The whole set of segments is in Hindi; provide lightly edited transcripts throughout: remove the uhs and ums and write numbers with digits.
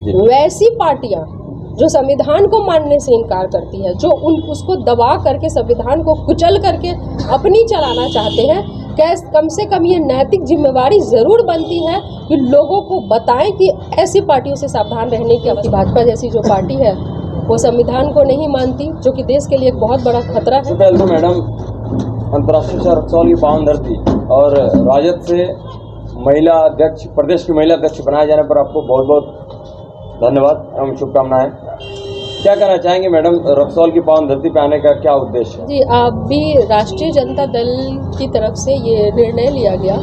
वैसी पार्टियां जो संविधान को मानने से इनकार करती है, जो उसको दबा करके संविधान को कुचल करके अपनी चलाना चाहते हैं, कम से कम ये नैतिक जिम्मेवारी ज़रूर बनती है कि लोगों को बताएं कि ऐसी पार्टियों से सावधान रहने की आवश्यकता। भाजपा जैसी जो पार्टी है वो संविधान को नहीं मानती, जो कि देश के लिए एक बहुत बड़ा खतरा है। तो मैडम, अंतर्राष्ट्रीय रक्सौल की पावन धरती और राजद से महिला अध्यक्ष, प्रदेश की महिला अध्यक्ष बनाए जाने पर आपको बहुत बहुत धन्यवाद एवं शुभकामनाएं। क्या कहना चाहेंगे मैडम, रक्सौल की पावन धरती पे आने का क्या उद्देश्य है? जी, अभी राष्ट्रीय जनता दल की तरफ से ये निर्णय लिया गया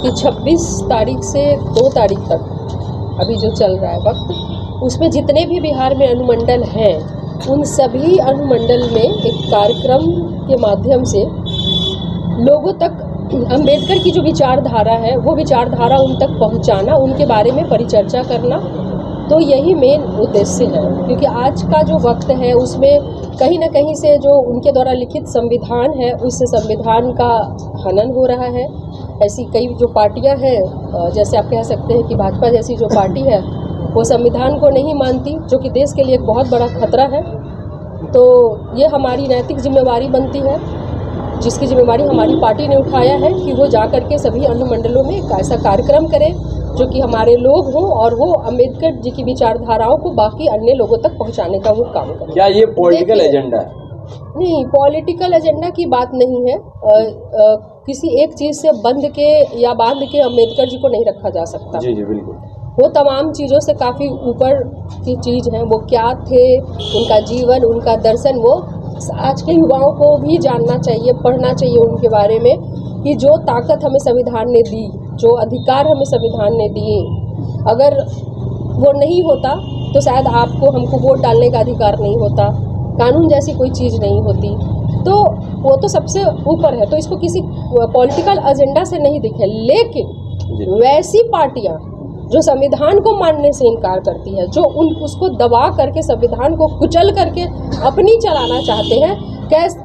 कि 26 तारीख से 2 तारीख तक अभी जो चल रहा है वक्त, उसमें जितने भी बिहार में अनुमंडल हैं उन सभी अनुमंडल में एक कार्यक्रम के माध्यम से लोगों तक अंबेडकर की जो विचारधारा है वो विचारधारा उन तक पहुंचाना, उनके बारे में परिचर्चा करना, तो यही मेन उद्देश्य है। क्योंकि आज का जो वक्त है उसमें कहीं ना कहीं से जो उनके द्वारा लिखित संविधान है उस संविधान का हनन हो रहा है। ऐसी कई जो पार्टियां हैं, जैसे आप कह सकते हैं कि भाजपा जैसी जो पार्टी है वो संविधान को नहीं मानती, जो कि देश के लिए एक बहुत बड़ा खतरा है। तो ये हमारी नैतिक जिम्मेवारी बनती है, जिसकी जिम्मेवारी हमारी पार्टी ने उठाया है कि वो जा करके सभी अनुमंडलों में एक ऐसा कार्यक्रम करें जो कि हमारे लोग हों और वो अम्बेडकर जी की विचारधाराओं को बाकी अन्य लोगों तक पहुंचाने का वो काम करें। क्या ये पॉलिटिकल एजेंडा है? नहीं, पॉलिटिकल एजेंडा की बात नहीं है। किसी एक चीज़ से बांध के अम्बेडकर जी को नहीं रखा जा सकता। जी जी बिल्कुल। वो तमाम चीज़ों से काफ़ी ऊपर की चीज़ है। वो क्या थे, उनका जीवन, उनका दर्शन, वो आज के युवाओं को भी जानना चाहिए, पढ़ना चाहिए उनके बारे में कि जो ताकत हमें संविधान ने दी, जो अधिकार हमें संविधान ने दिए, अगर वो नहीं होता तो शायद आपको हमको वोट डालने का अधिकार नहीं होता, कानून जैसी कोई चीज़ नहीं होती। तो वो तो सबसे ऊपर है, तो इसको किसी पॉलिटिकल एजेंडा से नहीं दिखे। लेकिन वैसी पार्टियां जो संविधान को मानने से इनकार करती है, जो उसको दबा करके संविधान को कुचल करके अपनी चलाना चाहते हैं,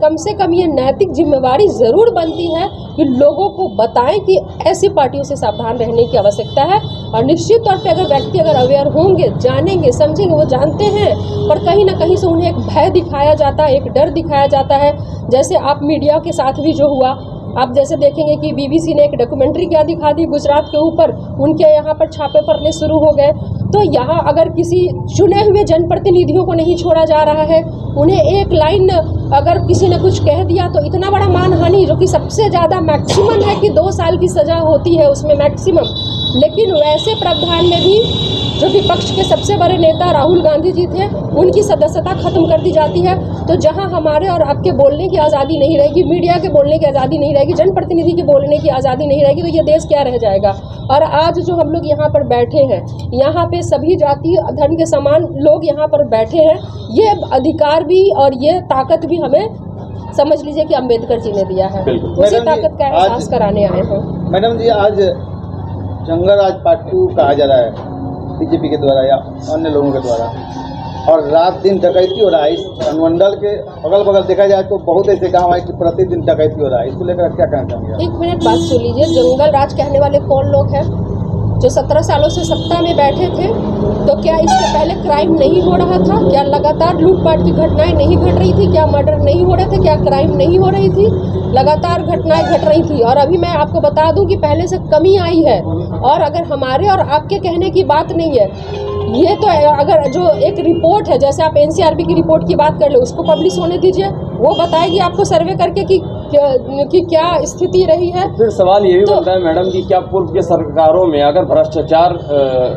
कम से कम ये नैतिक जिम्मेवारी ज़रूर बनती है कि लोगों को बताएं कि ऐसी पार्टियों से सावधान रहने की आवश्यकता है। और निश्चित तौर पे अगर व्यक्ति अवेयर होंगे, जानेंगे, समझेंगे, वो जानते हैं, पर कहीं ना कहीं से उन्हें एक भय दिखाया जाता है, एक डर दिखाया जाता है। जैसे आप मीडिया के साथ भी जो हुआ, आप जैसे देखेंगे कि बीबीसी ने एक डॉक्यूमेंट्री क्या दिखा दी गुजरात के ऊपर, उनके यहाँ पर छापे पड़ने शुरू हो गए। तो यहाँ अगर किसी चुने हुए जनप्रतिनिधियों को नहीं छोड़ा जा रहा है, उन्हें एक लाइन अगर किसी ने कुछ कह दिया तो इतना बड़ा मानहानि, जो कि सबसे ज़्यादा मैक्सिमम है कि 2 साल की सज़ा होती है उसमें मैक्सिमम। लेकिन वैसे प्रावधान में भी जो विपक्ष के सबसे बड़े नेता राहुल गांधी जी थे, उनकी सदस्यता खत्म कर दी जाती है। तो जहां हमारे और आपके बोलने की आज़ादी नहीं रहेगी, मीडिया के बोलने की आज़ादी नहीं रहेगी, जनप्रतिनिधि के बोलने की आज़ादी नहीं रहेगी, तो ये देश क्या रह जाएगा। और आज जो हम लोग यहाँ पर बैठे हैं, यहाँ पे सभी जाति धर्म के समान लोग यहाँ पर बैठे हैं, ये अधिकार भी और ये ताकत भी हमें समझ लीजिए कि अम्बेडकर जी ने दिया है। उसी ताकत का एहसास कराने आए हैं। मैडम जी, आज जंगल राज पार्ट 2 कहा जा रहा है बीजेपी के द्वारा या अन्य लोगों के द्वारा, और रात दिन डकैती हो रहा है। इस अनुमंडल के अगल बगल देखा जाए तो बहुत ऐसे गांव है कि प्रतिदिन डकैती हो रहा है। इसको लेकर क्या कहना चाहेंगे? 1 मिनट बात सुन लीजिए। जंगल राज कहने वाले कौन लोग हैं? जो 17 सालों से सत्ता में बैठे थे, तो क्या इससे पहले क्राइम नहीं हो रहा था? क्या लगातार लूटपाट की घटनाएं नहीं घट रही थी? क्या मर्डर नहीं हो रहे थे? क्या क्राइम नहीं हो रही थी? लगातार घटनाएं घट रही थी। और अभी मैं आपको बता दूं कि पहले से कमी आई है। और अगर हमारे और आपके कहने की बात नहीं है, ये तो अगर जो एक रिपोर्ट है, जैसे आप एनसीआरबी की रिपोर्ट की बात कर ले, उसको पब्लिश होने दीजिए, वो बताएगी आपको सर्वे करके कि क्या स्थिति रही है। फिर सवाल ये भी बनता है मैडम कि क्या पूर्व के सरकारों में अगर भ्रष्टाचार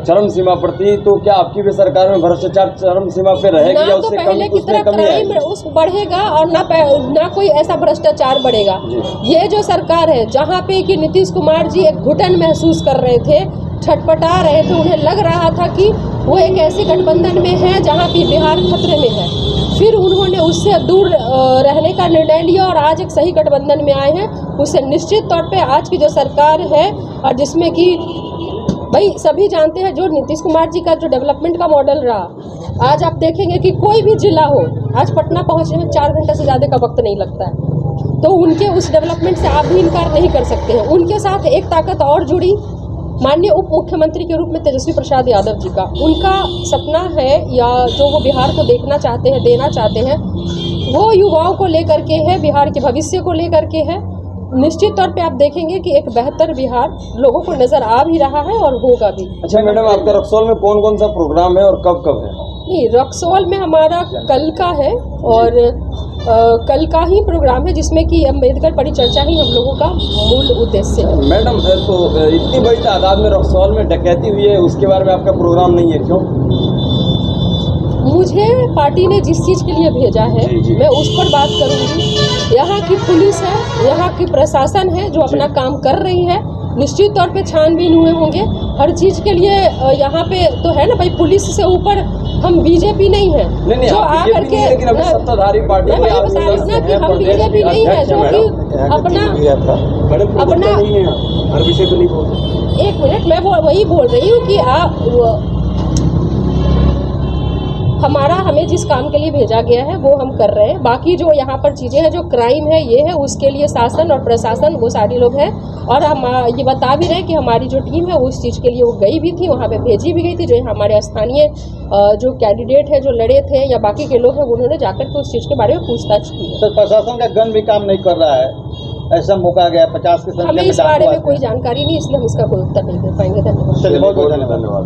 चरम सीमा पर थी, तो क्या आपकी भी सरकार में भ्रष्टाचार चरम सीमा पे रहेगी या उससे कमी, उसमें कमी आएगी? उस बढ़ेगा और ना कोई ऐसा भ्रष्टाचार बढ़ेगा। ये जो सरकार है, जहाँ पे कि नीतीश कुमार जी एक घुटन महसूस कर रहे थे, छटपटा रहे थे, उन्हें लग रहा था कि वो एक ऐसे गठबंधन में है जहाँ पे बिहार खतरे में है, फिर उन्होंने उससे दूर रहने का निर्णय लिया और आज एक सही गठबंधन में आए हैं। उससे निश्चित तौर पे आज की जो सरकार है, और जिसमें कि भाई सभी जानते हैं, जो नीतीश कुमार जी का जो डेवलपमेंट का मॉडल रहा, आज आप देखेंगे कि कोई भी जिला हो, आज पटना पहुँचने में 4 घंटे से ज़्यादा का वक्त नहीं लगता है। तो उनके उस डेवलपमेंट से आप भी इनकार नहीं कर सकते हैं। उनके साथ एक ताकत और जुड़ी, माननीय उप मुख्यमंत्री के रूप में तेजस्वी प्रसाद यादव जी का, उनका सपना है या जो वो बिहार को देखना चाहते हैं, देना चाहते हैं, वो युवाओं को लेकर के है, बिहार के भविष्य को लेकर के है। निश्चित तौर पे आप देखेंगे कि एक बेहतर बिहार लोगों को नजर आ भी रहा है और होगा भी। अच्छा मैडम, आपका रक्सौल में कौन कौन सा प्रोग्राम है और कब कब है? नहीं, रक्सौल में हमारा कल का है और कल का ही प्रोग्राम है, जिसमें कि अम्बेडकर परिचर्चा ही हम लोगों का मूल उद्देश्य है। मैडम तो इतनी बड़ी तादाद में रक्सौल में डकैती हुई है, उसके बारे में आपका प्रोग्राम नहीं है, क्यों? मुझे पार्टी ने जिस चीज़ के लिए भेजा है जी। मैं उस पर बात करूंगी। यहाँ की पुलिस है, यहाँ की प्रशासन है जो अपना काम कर रही है। निश्चित तौर पे छानबीन हुए होंगे हर चीज़ के लिए। यहाँ पे तो है ना भाई, पुलिस से ऊपर हम बीजेपी नहीं है नहीं, जो आ करके, लेकिन अभी सत्ताधारी पार्टी मैं वही बता रही हूँ ना कि हम बीजेपी नहीं है जो कि अपना हर विषय को नहीं बोलते। एक मिनट, मैं वही बोल रही हूँ कि हमें जिस काम के लिए भेजा गया है वो हम कर रहे हैं। बाकी जो यहाँ पर चीज़ें हैं, जो क्राइम है, ये है, उसके लिए शासन और प्रशासन वो सारे लोग हैं। और हम ये बता भी रहे हैं कि हमारी जो टीम है उस चीज़ के लिए वो गई भी थी, वहाँ पे भेजी भी गई थी। जो हमारे स्थानीय जो कैंडिडेट है, जो लड़े थे या बाकी के लोग हैं, उन्होंने जाकर के उस चीज़ के बारे में पूछताछ की है। सर, प्रशासन का गन भी काम नहीं कर रहा है, ऐसा मौका गया 50 के संख्या में। हमें इस बारे में कोई जानकारी नहीं, इसलिए हम इसका कोई उत्तर नहीं दे पाएंगे। धन्यवाद। चलिए, बहुत बहुत धन्यवाद।